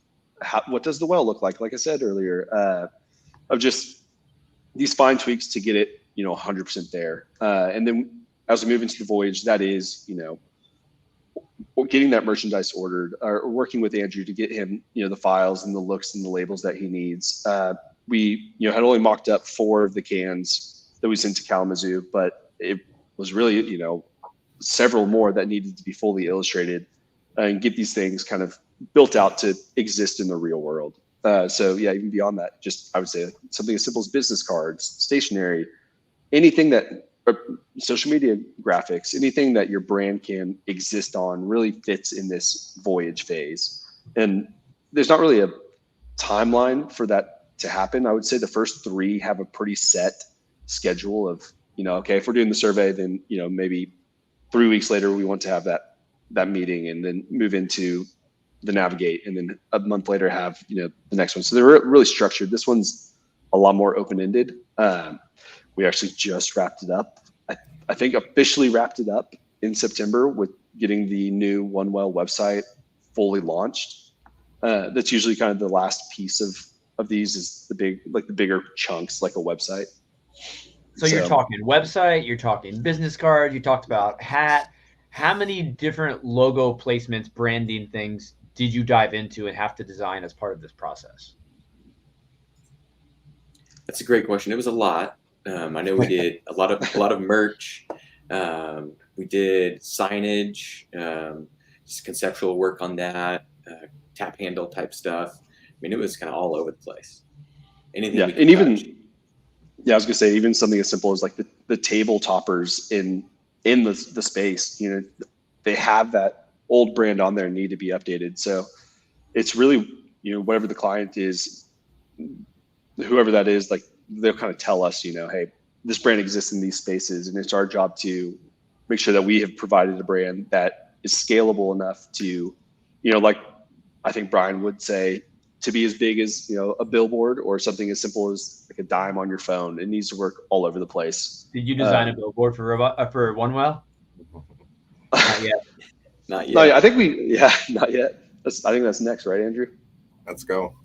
S4: what does the well look like I said earlier, of just these fine tweaks to get it 100% there. And then as we move into the voyage, that is getting that merchandise ordered or working with Andrew to get him the files and the looks and the labels that he needs. We had only mocked up 4 of the cans that we sent to Kalamazoo, but it was really several more that needed to be fully illustrated and get these things kind of built out to exist in the real world. So yeah, even beyond that, just I would say something as simple as business cards, stationery, anything that social media graphics, anything that your brand can exist on really fits in this voyage phase. And there's not really a timeline for that to happen. I would say the first 3 have a pretty set schedule of, okay, if we're doing the survey, then, maybe 3 weeks later, we want to have that meeting and then move into the navigate, and then a month later have the next one. So they're really structured. This one's a lot more open-ended. We actually just wrapped it up. I think officially wrapped it up in September with getting the new One Well website fully launched. That's usually kind of the last piece of these is the bigger chunks, like a website.
S1: So you're talking website, you're talking business card, you talked about hat. How many different logo placements, branding things did you dive into and have to design as part of this process?
S2: That's a great question. It was a lot. I know we did a lot of merch. We did signage, just conceptual work on that, tap handle type stuff. I mean, it was kind of all over the place. Anything. Yeah, and even touch.
S4: Yeah, I was gonna say even something as simple as like the table toppers in the space. They have that old brand on there and need to be updated. So it's really whatever the client is, whoever that is, like they'll kind of tell us, hey, this brand exists in these spaces, and it's our job to make sure that we have provided a brand that is scalable enough to, like I think Brian would say, to be as big as, a billboard or something as simple as like a dime on your phone. It needs to work all over the place.
S1: Did you design a billboard for One Well? Not yet.
S2: Not yet.
S4: No, I think not yet. I think that's next, right, Andrew?
S3: Let's go.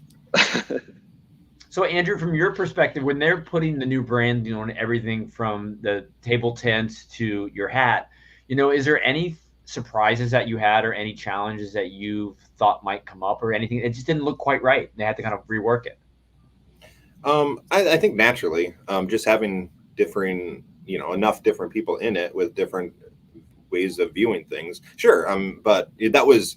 S1: So Andrew, from your perspective, when they're putting the new brand, on everything from the table tent to your hat, is there any surprises that you had or any challenges that you thought might come up or anything? It just didn't look quite right. They had to kind of rework it.
S3: I think naturally, just having differing, enough different people in it with different ways of viewing things. Sure. But that was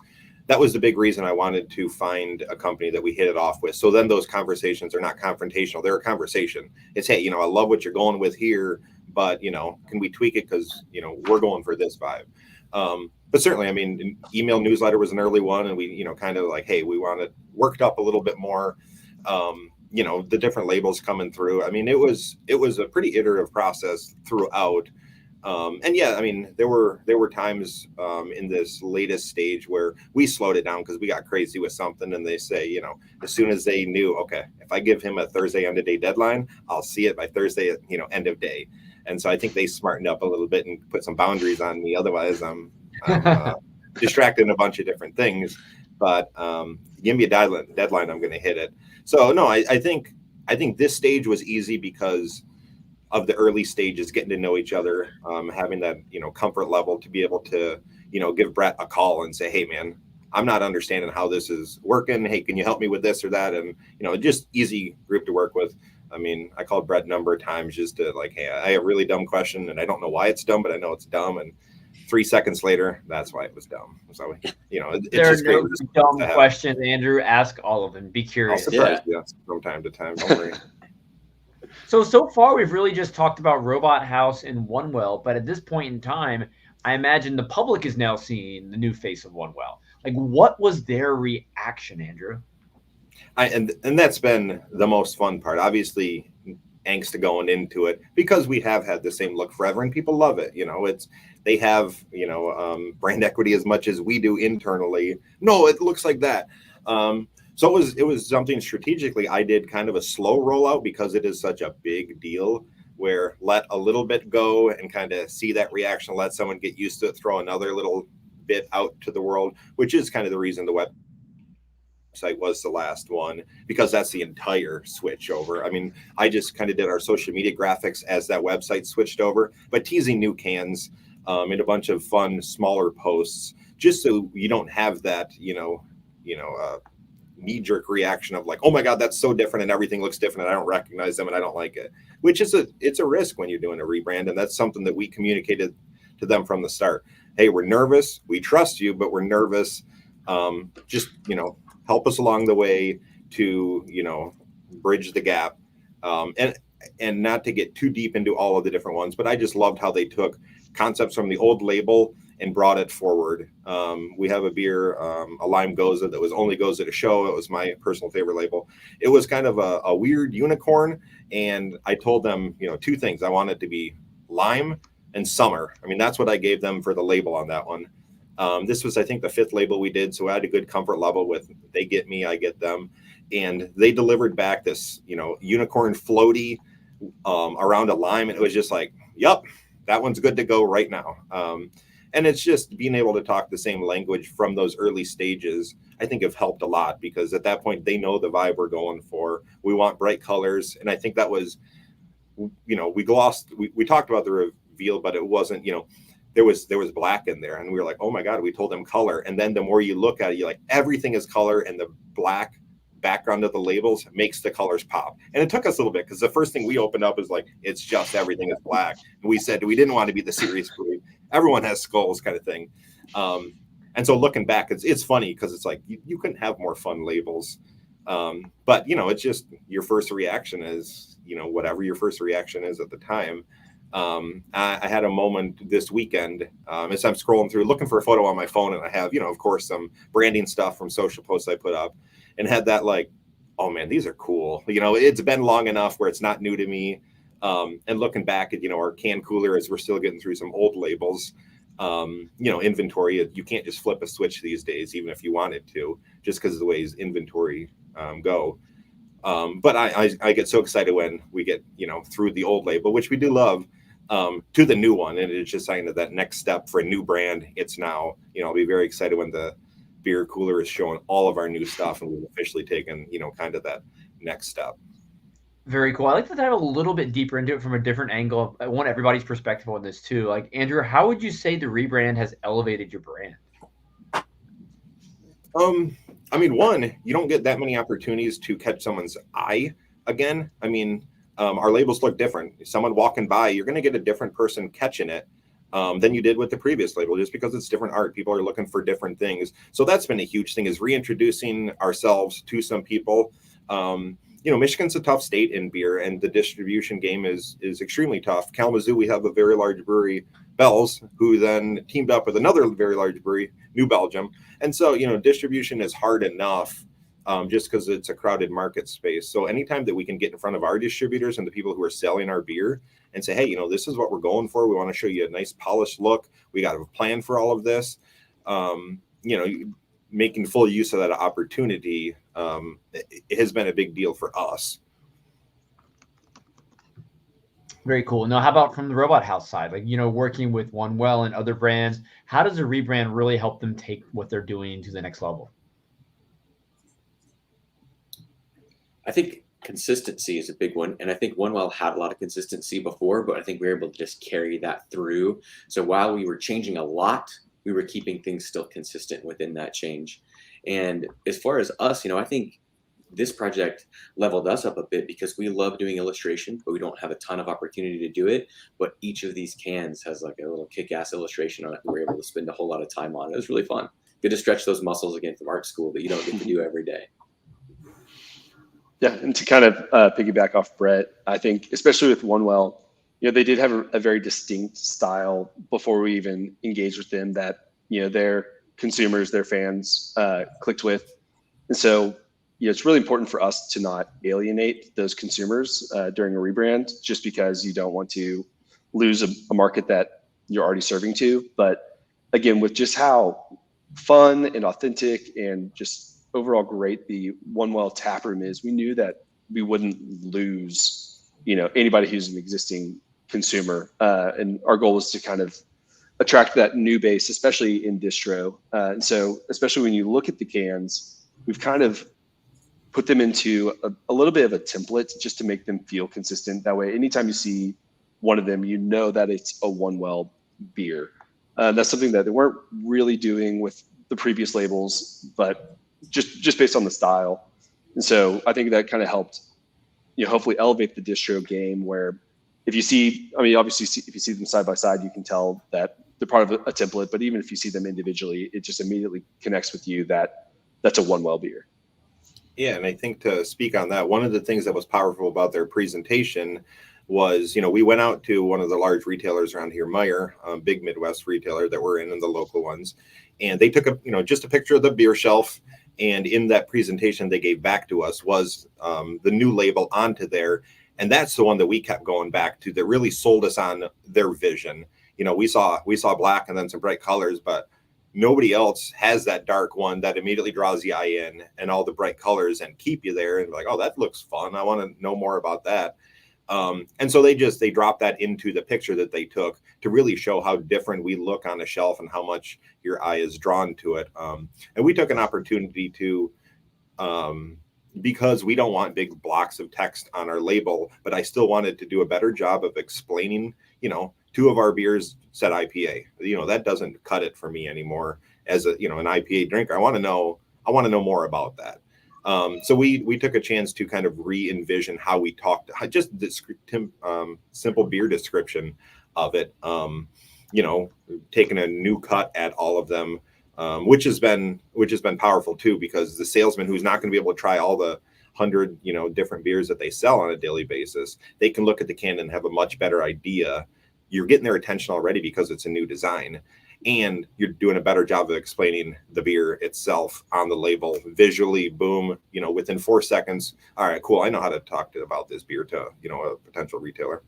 S3: the big reason I wanted to find a company that we hit it off with. So then those conversations are not confrontational. They're a conversation. It's, hey, I love what you're going with here, but, can we tweak it? Because, we're going for this vibe. But certainly, an email newsletter was an early one, and we, kind of like, hey, we want it worked up a little bit more. The different labels coming through. It was a pretty iterative process throughout. And yeah, there were times in this latest stage where we slowed it down because we got crazy with something, and they say, as soon as they knew, okay, if I give him a Thursday end of day deadline, I'll see it by Thursday, end of day. And so I think they smartened up a little bit and put some boundaries on me. Otherwise, I'm distracted in a bunch of different things. But give me a deadline, I'm going to hit it. So no, I think this stage was easy because of the early stages, getting to know each other, having that, comfort level to be able to, give Brett a call and say, hey man, I'm not understanding how this is working. Hey, can you help me with this or that? And, just easy group to work with. I called Brett a number of times just to like, hey, I have a really dumb question and I don't know why it's dumb, but I know it's dumb. And 3 seconds later, that's why it was dumb. So, it's
S1: there
S3: just
S1: are
S3: great
S1: no dumb questions, Andrew. Ask all of them. Be curious.
S3: I'll surprise you from time to time. Don't worry.
S1: So far, we've really just talked about Robot House and One Well, but at this point in time, I imagine the public is now seeing the new face of One Well. Like, what was their reaction, Andrew?
S3: And that's been the most fun part. Obviously, angst going into it because we have had the same look forever, and people love it. They have brand equity as much as we do internally. No, it looks like that. So it was something strategically I did kind of a slow rollout because it is such a big deal where let a little bit go and kind of see that reaction, let someone get used to it, throw another little bit out to the world, which is kind of the reason the website was the last one, because that's the entire switch over. I just kind of did our social media graphics as that website switched over, but teasing new cans and a bunch of fun, smaller posts, just so you don't have that, knee-jerk reaction of like, oh my God, that's so different and everything looks different and I don't recognize them and I don't like it, which is it's a risk when you're doing a rebrand. And that's something that we communicated to them from the start. Hey, we're nervous. We trust you, but we're nervous. Just, help us along the way to, bridge the gap. And not to get too deep into all of the different ones, but I just loved how they took concepts from the old label and brought it forward. We have a beer, a lime goza that was only goza to show. It was my personal favorite label. It was kind of a weird unicorn. And I told them, two things. I want it to be lime and summer. That's what I gave them for the label on that one. This was, I think, the 5th label we did. So I had a good comfort level with they get me, I get them. And they delivered back this, unicorn floaty around a lime. And it was just like, yep, that one's good to go right now. And it's just being able to talk the same language from those early stages, I think have helped a lot, because at that point, they know the vibe we're going for. We want bright colors. And I think that was, we talked about the reveal, but it wasn't, there was black in there. And we were like, oh my God, we told them color. And then the more you look at it, you're like, everything is color, and the black background of the labels makes the colors pop. And it took us a little bit, because the first thing we opened up is like, it's just everything is black. And we said we didn't want to be the serious group. Everyone has skulls kind of thing. And so looking back, it's funny because it's like you couldn't have more fun labels. But it's just your first reaction is, whatever your first reaction is at the time. I had a moment this weekend as I'm scrolling through looking for a photo on my phone, and I have, of course, some branding stuff from social posts I put up, and had that like, oh man, these are cool. It's been long enough where it's not new to me. And looking back at, our can cooler as we're still getting through some old labels, inventory, you can't just flip a switch these days, even if you wanted to, just because of the ways inventory go. But I get so excited when we get, through the old label, which we do love, to the new one. And it's just saying that next step for a new brand. It's now, I'll be very excited when the beer cooler is showing all of our new stuff and we've officially taken, kind of that next step.
S1: Very cool. I like to dive a little bit deeper into it from a different angle. I want everybody's perspective on this too. Like, Andrew, how would you say the rebrand has elevated your brand?
S3: I mean, one, you don't get that many opportunities to catch someone's eye again. I mean, our labels look different. Someone walking by, you're going to get a different person catching it than you did with the previous label, just because it's different art. People are looking for different things. So that's been a huge thing, is reintroducing ourselves to some people. Michigan's a tough state in beer, and the distribution game is extremely tough. Kalamazoo, we have a very large brewery, Bell's, who then teamed up with another very large brewery, New Belgium. And so, distribution is hard enough just because it's a crowded market space. So anytime that we can get in front of our distributors and the people who are selling our beer and say, hey, this is what we're going for. We want to show you a nice polished look. We got a plan for all of this. Making full use of that opportunity it has been a big deal for us.
S1: Very cool. Now, how about from the Robot House side? Like, working with One Well and other brands, how does a rebrand really help them take what they're doing to the next level?
S2: I think consistency is a big one. And I think One Well had a lot of consistency before, but I think we were able to just carry that through. So while we were changing a lot, we were keeping things still consistent within that change. And as far as us, I think this project leveled us up a bit because we love doing illustration, but we don't have a ton of opportunity to do it. But each of these cans has like a little kick-ass illustration on it. We were able to spend a whole lot of time on it. It was really fun. Good to stretch those muscles again from art school that you don't get to do every day.
S4: Yeah, and to kind of piggyback off Brett, I think especially with One Well, they did have a very distinct style before we even engaged with them that, their consumers, their fans clicked with. And so, it's really important for us to not alienate those consumers during a rebrand, just because you don't want to lose a market that you're already serving to. But again, with just how fun and authentic and just overall great the One Well Taproom is, we knew that we wouldn't lose, anybody who's an existing consumer. And our goal was to kind of attract that new base, especially in distro. And so, especially when you look at the cans, we've kind of put them into a little bit of a template just to make them feel consistent. That way, anytime you see one of them, that it's a One Well beer. That's something that they weren't really doing with the previous labels, but just based on the style. And so I think that kind of helped, hopefully elevate the distro game, where if you see, obviously if you see them side by side, you can tell that they're part of a template, but even if you see them individually, it just immediately connects with you that that's a One Well beer.
S3: Yeah, and I think to speak on that, one of the things that was powerful about their presentation was, we went out to one of the large retailers around here, Meijer, big Midwest retailer that we're in the local ones, and they took just a picture of the beer shelf, and in that presentation they gave back to us was the new label onto there, and that's the one that we kept going back to that really sold us on their vision. We saw black and then some bright colors, but nobody else has that dark one that immediately draws the eye in and all the bright colors and keep you there and like, oh, that looks fun. I want to know more about that. And so they dropped that into the picture that they took to really show how different we look on a shelf and how much your eye is drawn to it. And we took an opportunity to, because we don't want big blocks of text on our label, but I still wanted to do a better job of explaining, two of our beers said IPA. That doesn't cut it for me anymore as an IPA drinker. I want to know more about that. So we took a chance to kind of re-envision how we talked, just the simple beer description of it, taking a new cut at all of them, which has been powerful too, because the salesman who's not going to be able to try all the 100, different beers that they sell on a daily basis, they can look at the can and have a much better idea. You're getting their attention already because it's a new design, and you're doing a better job of explaining the beer itself on the label visually. Boom, within 4 seconds. All right, cool. I know how to talk about this beer to, a potential retailer.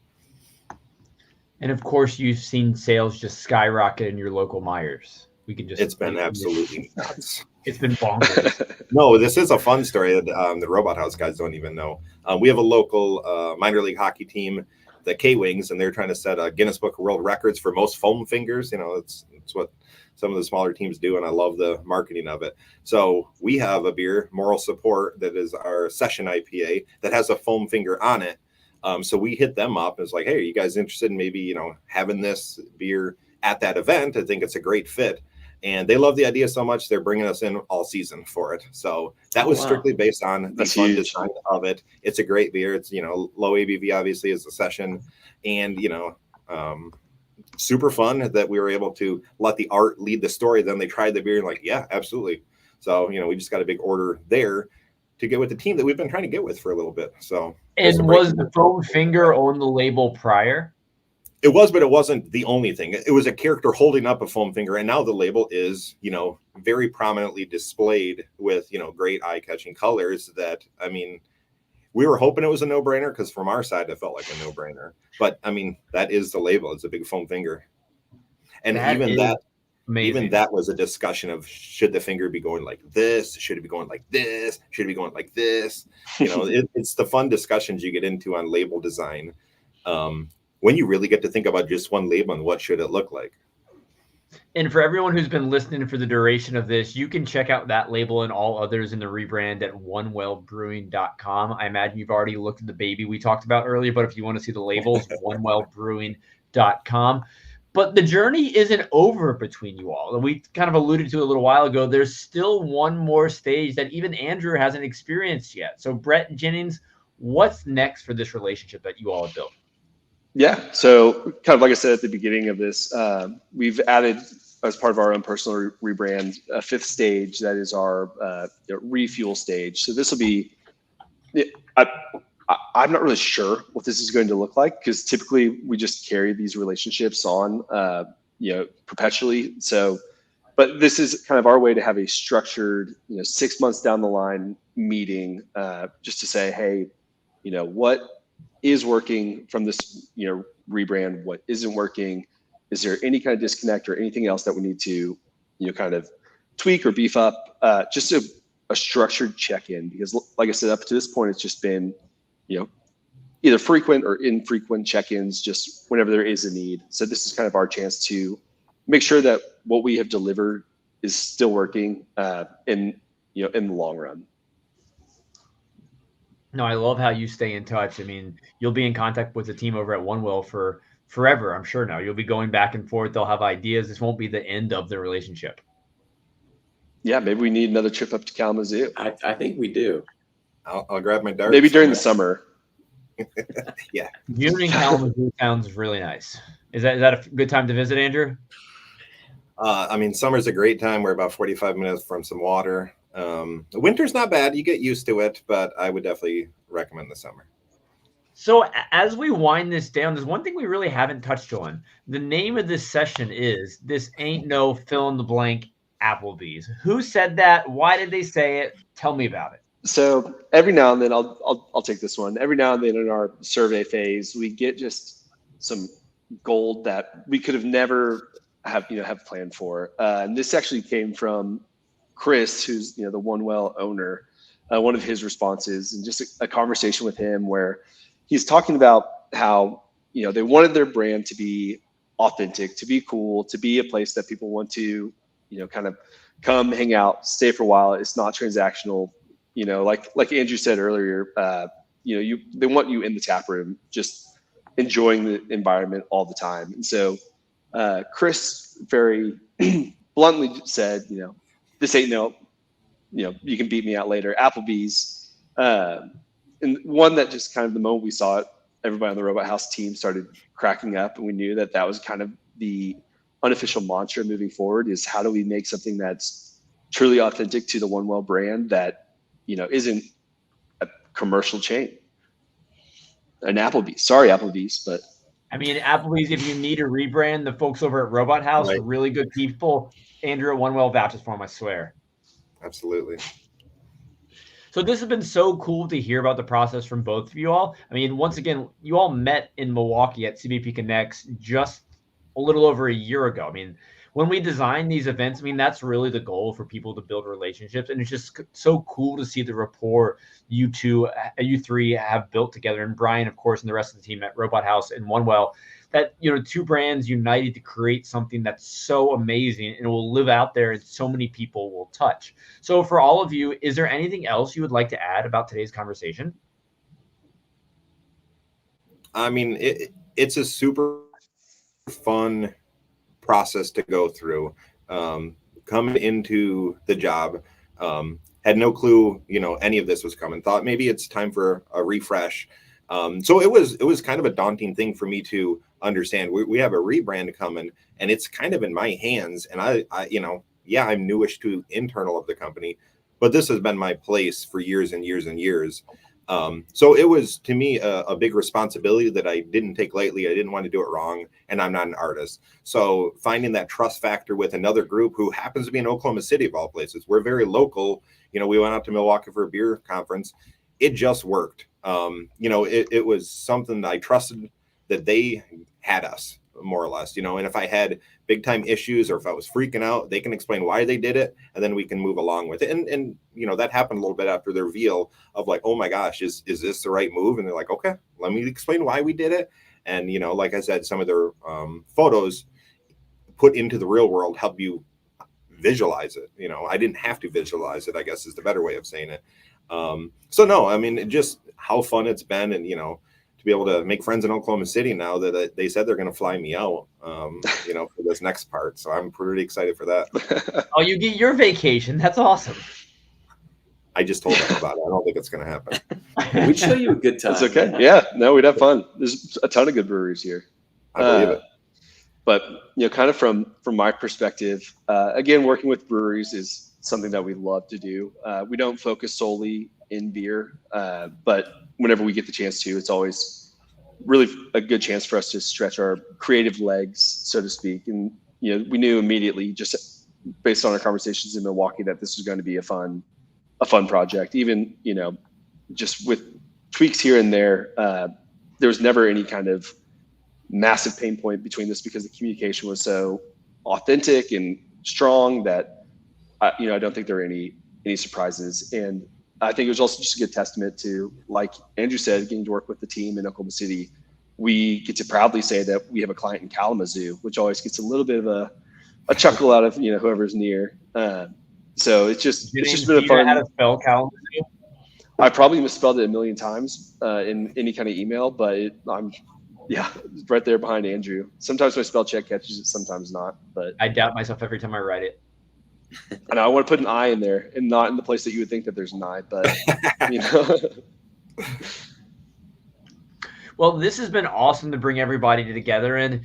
S1: And of course, you've seen sales just skyrocket in your local Meijers.
S3: It's been absolutely nuts.
S1: It's been bonkers.
S3: No, this is a fun story that the Robot House guys don't even know. We have a local minor league hockey team, the K-Wings, and they're trying to set a Guinness Book of World Records for most foam fingers. You know, it's what some of the smaller teams do, and I love the marketing of it. So we have a beer, Moral Support, that is our session IPA that has a foam finger on it. So we hit them up. It's like, hey, are you guys interested in maybe, you know, having this beer at that event? I think it's a great fit. And they love the idea so much, they're bringing us in all season for it. So that was strictly based on the fun design of it. It's a great beer. It's, you know, low ABV, obviously, is a session. And, you know, super fun that we were able to let the art lead the story. Then they tried the beer and like, yeah, absolutely. So, you know, we just got a big order there to get with the team that we've been trying to get with for a little bit. So,
S1: and was the foam finger on the label prior?
S3: It was, but it wasn't the only thing. It was a character holding up a foam finger, and now the label is, you know, very prominently displayed with, you know, great eye-catching colors that, I mean, we were hoping it was a no-brainer because from our side, it felt like a no-brainer. But, I mean, that is the label. It's a big foam finger. And even that was a discussion of, should the finger be going like this? Should it be going like this? Should it be going like this? You know, it's the fun discussions you get into on label design. When you really get to think about just one label and what should it look like.
S1: And for everyone who's been listening for the duration of this, you can check out that label and all others in the rebrand at onewellbrewing.com. I imagine you've already looked at the baby we talked about earlier, but if you want to see the labels, onewellbrewing.com. But the journey isn't over between you all. We kind of alluded to it a little while ago. There's still one more stage that even Andrew hasn't experienced yet. So Brett and Jennings, what's next for this relationship that you all have built?
S4: Yeah. So kind of like I said at the beginning of this, we've added as part of our own personal rebrand, a fifth stage that is our refuel stage. So this will be, I'm not really sure what this is going to look like because typically we just carry these relationships on, perpetually. So, but this is kind of our way to have a structured, 6 months down the line meeting, just to say, hey, what is working from this, rebrand, what isn't working? Is there any kind of disconnect or anything else that we need to, kind of tweak or beef up? Just a structured check-in, because like I said, up to this point, it's just been, either frequent or infrequent check-ins, just whenever there is a need. So this is kind of our chance to make sure that what we have delivered is still working in the long run.
S1: No, I love how you stay in touch. I mean, you'll be in contact with the team over at One Well for forever, I'm sure now. You'll be going back and forth. They'll have ideas. This won't be the end of the relationship.
S4: Yeah, maybe we need another trip up to Kalamazoo.
S2: I think we do.
S3: I'll grab my darts.
S4: Maybe during the summer.
S3: Yeah.
S1: June in Kalamazoo sounds really nice. Is that a good time to visit, Andrew?
S3: I mean, summer's a great time. We're about 45 minutes from some water. Winter's not bad. You get used to it, but I would definitely recommend the summer.
S1: So as we wind this down, there's one thing we really haven't touched on. The name of this session is This Ain't No Fill in the Blank Applebee's. Who said that? Why did they say it? Tell me about it.
S4: So every now and then, I'll take this one. Every now and then in our survey phase, we get just some gold that we could have never have planned for. And this actually came from Chris, who's the One Well owner. One of his responses, and just a conversation with him where he's talking about how they wanted their brand to be authentic, to be cool, to be a place that people want to kind of come hang out, stay for a while. It's not transactional. Like Andrew said earlier, they want you in the tap room, just enjoying the environment all the time. And so Chris very bluntly said, this ain't no, you can beat me out later, Applebee's. And one that just kind of the moment we saw it, everybody on the Robot House team started cracking up, and we knew that was kind of the unofficial mantra moving forward, is how do we make something that's truly authentic to the One Well brand that isn't a commercial chain. An Applebee's. Sorry, Applebee's, but
S1: I mean, Applebee's, if you need a rebrand, the folks over at Robot House are really good people. Andrew at One Well vouches for them, I swear.
S3: Absolutely.
S1: So this has been so cool to hear about the process from both of you all. I mean, once again, you all met in Milwaukee at CBP Connects just a little over a year ago. I mean, when we design these events, I mean, that's really the goal for people to build relationships. And it's just so cool to see the rapport you three have built together. And Brian, of course, and the rest of the team at Robot House and One Well, that, two brands united to create something that's so amazing and will live out there and so many people will touch. So for all of you, is there anything else you would like to add about today's conversation?
S3: I mean, it's a super fun process to go through. Coming into the job, had no clue, any of this was coming. Thought maybe it's time for a refresh. So it was kind of a daunting thing for me to understand. We have a rebrand coming, and it's kind of in my hands. And I'm newish to internal of the company, but this has been my place for years and years and years. So it was, to me, a big responsibility that I didn't take lightly. I didn't want to do it wrong, and I'm not an artist. So finding that trust factor with another group who happens to be in Oklahoma City, of all places, we're very local. We went out to Milwaukee for a beer conference. It just worked. It was something that I trusted that they had us, more or less, and if I had big time issues or if I was freaking out, they can explain why they did it, and then we can move along with it. And that happened a little bit after the reveal of like, oh my gosh, is this the right move? And they're like, okay, let me explain why we did it. And like I said, some of their photos put into the real world help you visualize it. I didn't have to visualize it, I guess is the better way of saying it. So no, I mean, just how fun it's been, and to be able to make friends in Oklahoma City now that they said they're going to fly me out, for this next part. So I'm pretty excited for that.
S1: Oh, you get your vacation. That's awesome.
S3: I just told them about it. I don't think it's going to happen.
S2: We'd show you a good time.
S4: That's okay. Yeah, no, we'd have fun. There's a ton of good breweries here.
S3: I believe it.
S4: But, kind of from my perspective, again, working with breweries is something that we love to do. We don't focus solely in beer, but whenever we get the chance to, it's always really a good chance for us to stretch our creative legs, so to speak. And, we knew immediately, just based on our conversations in Milwaukee, that this was going to be a fun project. Even, just with tweaks here and there, there was never any kind of massive pain point between this, because the communication was so authentic and strong that I don't think there were any surprises. And I think it was also just a good testament to, like Andrew said, getting to work with the team in Oklahoma City. We get to proudly say that we have a client in Kalamazoo, which always gets a little bit of a chuckle out of whoever's near. So it's just been a fun.
S1: How to spell Kalamazoo?
S4: I probably misspelled it a million times in any kind of email, but it's right there behind Andrew. Sometimes my spell check catches it, sometimes not. But
S1: I doubt myself every time I write it.
S4: And I want to put an I in there, and not in the place that you would think that there's an I, but
S1: Well, this has been awesome to bring everybody together. And,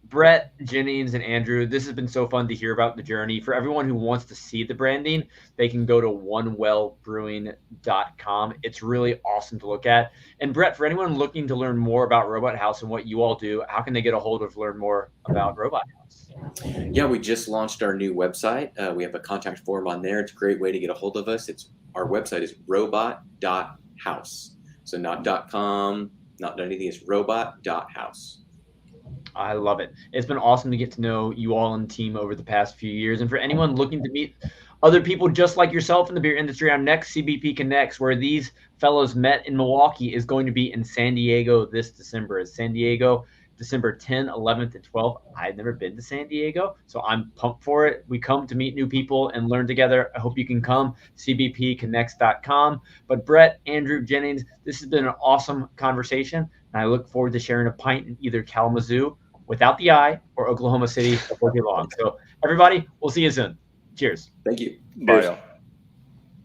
S1: Brett, Jennings, and Andrew, this has been so fun to hear about the journey. For everyone who wants to see the branding, they can go to onewellbrewing.com. It's really awesome to look at. And Brett, for anyone looking to learn more about Robot House and what you all do, how can they get a hold of learn more about Robot House?
S2: Yeah, we just launched our new website. We have a contact form on there. It's a great way to get a hold of us. Our website is robot.house. So not .com, not anything. It's robot.house.
S1: I love it. It's been awesome to get to know you all and the team over the past few years. And for anyone looking to meet other people just like yourself in the beer industry, our next CBP Connects, where these fellows met in Milwaukee, is going to be in San Diego this December. It's San Diego, December 10th, 11th, and 12th. I've never been to San Diego, so I'm pumped for it. We come to meet new people and learn together. I hope you can come, cbpconnects.com. But Brett, Andrew, Jennings, this has been an awesome conversation, and I look forward to sharing a pint in either Kalamazoo without the I or Oklahoma City before too long. So everybody, we'll see you soon. Cheers.
S2: Thank you.
S4: Bye, y'all.